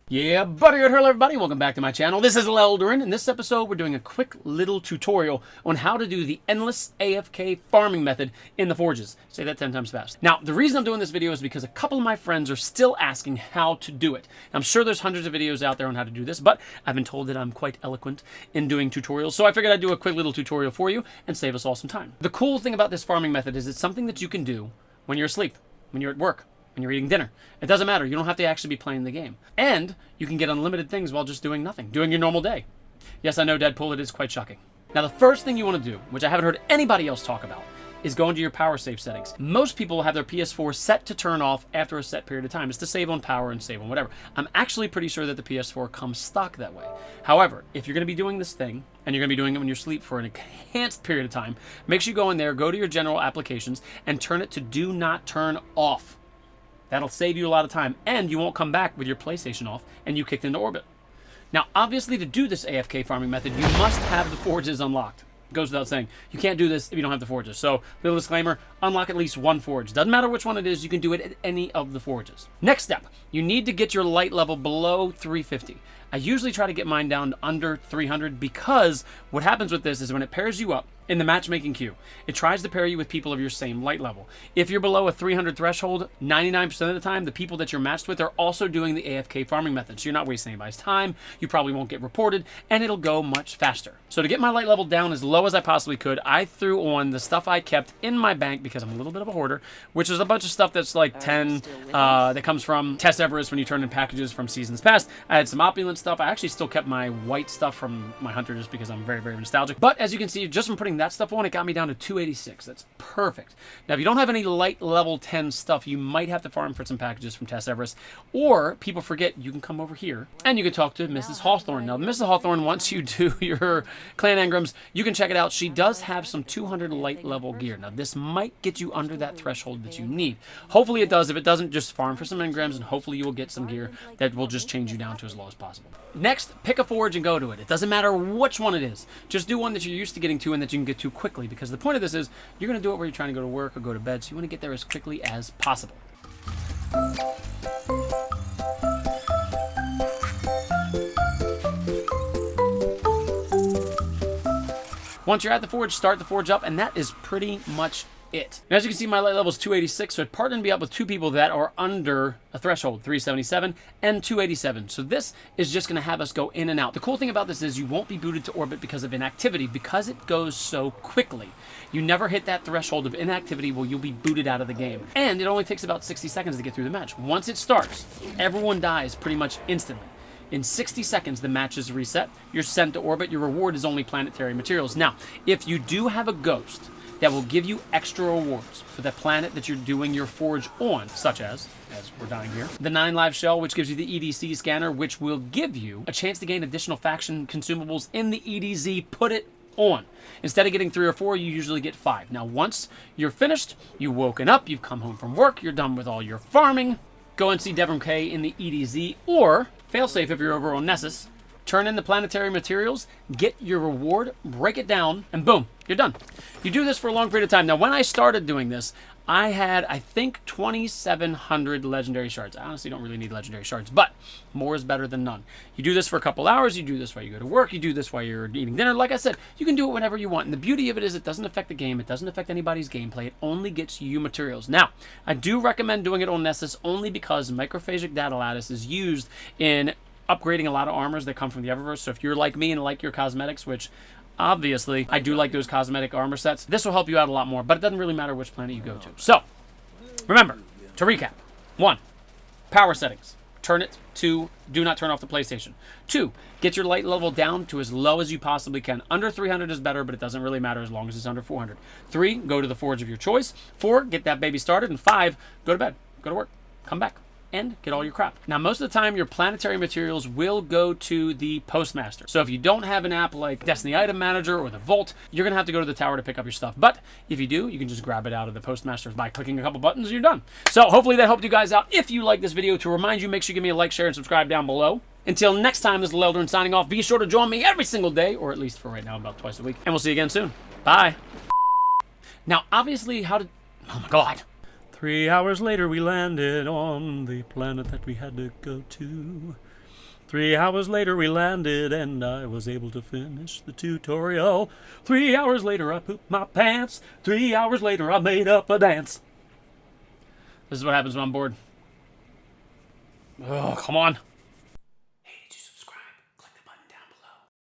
Yeah, buddy, hello everybody, welcome back to my channel. This is Leldurin. In this episode, we're doing a quick little tutorial on how to do the endless AFK farming method in the forges. Say that 10 times fast. Now, the reason I'm doing this video is because a couple of my friends are still asking how to do it. I'm sure there's hundreds of videos out there on how to do this, but I've been told that I'm quite eloquent in doing tutorials, so I figured I'd do a quick little tutorial for you and save us all some time. The cool thing about this farming method is it's something that you can do when you're asleep, when you're at work, when you're eating dinner. It doesn't matter. You don't have to actually be playing the game. And you can get unlimited things while just doing nothing, doing your normal day. Yes, I know, Deadpool, it is quite shocking. Now, the first thing you want to do, which I haven't heard anybody else talk about, is go into your power save settings. Most people have their PS4 set to turn off after a set period of time. It's to save on power and save on whatever. I'm actually pretty sure that the PS4 comes stock that way. However, if you're going to be doing this thing, and you're going to be doing it when you're asleep for an enhanced period of time, make sure you go in there, go to your general applications, and turn it to do not turn off. That'll save you a lot of time, and you won't come back with your PlayStation off, and you kicked into orbit. Now, obviously, to do this AFK farming method, you must have the forges unlocked. It goes without saying. You can't do this if you don't have the forges. So, little disclaimer, unlock at least one forge. Doesn't matter which one it is, you can do it at any of the forges. Next step, you need to get your light level below 350. I usually try to get mine down to under 300 because what happens with this is when it pairs you up in the matchmaking queue, it tries to pair you with people of your same light level. If you're below a 300 threshold, 99% of the time, the people that you're matched with are also doing the AFK farming method. So you're not wasting anybody's time, you probably won't get reported, and it'll go much faster. So to get my light level down as low as I possibly could, I threw on the stuff I kept in my bank because I'm a little bit of a hoarder, which is a bunch of stuff that's like 10, that comes from Test Everest when you turn in packages from seasons past. I had some opulent stuff. I actually still kept my white stuff from my hunter just because I'm very, very nostalgic. But as you can see, just from putting that stuff on, it got me down to 286. That's perfect. Now, if you don't have any light level 10 stuff, you might have to farm for some packages from Test Everest. Or, people forget, you can come over here and you can talk to Mrs. Hawthorne. Now, Mrs. Hawthorne, once you do your clan engrams, you can check it out. She does have some 200 light level gear. Now, this might get you under that threshold that you need. Hopefully it does. If it doesn't, just farm for some engrams and hopefully you will get some gear that will just change you down to as low as possible. Next, pick a forge and go to it. It doesn't matter which one it is. Just do one that you're used to getting to and that you can get to quickly, because the point of this is you're going to do it where you're trying to go to work or go to bed, so you want to get there as quickly as possible. Once you're at the forge, start the forge up, and that is pretty much it. Now, as you can see, my light level is 286, so it partnered me up with two people that are under a threshold, 377 and 287. So this is just going to have us go in and out. The cool thing about this is you won't be booted to orbit because of inactivity, because it goes so quickly. You never hit that threshold of inactivity where you'll be booted out of the game. And it only takes about 60 seconds to get through the match. Once it starts, everyone dies pretty much instantly. In 60 seconds, the match is reset. You're sent to orbit. Your reward is only planetary materials. Now, if you do have a ghost that will give you extra rewards for the planet that you're doing your forge on, such as we're dying here, the 9 live shell, which gives you the EDC scanner, which will give you a chance to gain additional faction consumables in the EDZ. Put it on. Instead of getting 3 or 4, you usually get 5. Now, once you're finished, you've woken up, you've come home from work, you're done with all your farming, go and see Devon K in the EDZ, or failsafe if you're over on Nessus, turn in the planetary materials, get your reward, break it down, and boom, you're done. You do this for a long period of time. Now, when I started doing this, I had, I think, 2,700 legendary shards. I honestly don't really need legendary shards, but more is better than none. You do this for a couple hours, you do this while you go to work, you do this while you're eating dinner. Like I said, you can do it whenever you want. And the beauty of it is it doesn't affect the game, it doesn't affect anybody's gameplay, it only gets you materials. Now, I do recommend doing it on Nessus only because microphasic data lattice is used in upgrading a lot of armors that come from the Eververse. So if you're like me and like your cosmetics, which obviously I do like those cosmetic armor sets, this will help you out a lot more, but it doesn't really matter which planet you go to. So remember, to recap: 1, power settings, turn it to do not turn off the PlayStation. 2, get your light level down to as low as you possibly can. Under 300 is better, but it doesn't really matter as long as it's under 400. 3, go to the forge of your choice. 4, get that baby started. And 5, go to bed, go to work, come back, and get all your crap. Now, most of the time, your planetary materials will go to the postmaster. So if you don't have an app like Destiny Item Manager or the Vault, you're going to have to go to the tower to pick up your stuff. But if you do, you can just grab it out of the postmaster by clicking a couple buttons and you're done. So hopefully that helped you guys out. If you like this video, to remind you, make sure you give me a like, share, and subscribe down below. Until next time, this is Leldurin signing off. Be sure to join me every single day, or at least for right now, about twice a week. And we'll see you again soon. Bye. Now, obviously, oh my God. 3 hours later, we landed on the planet that we had to go to. 3 hours later we landed and I was able to finish the tutorial. 3 hours later I pooped my pants. 3 hours later I made up a dance. This is what happens when I'm bored. Oh, come on.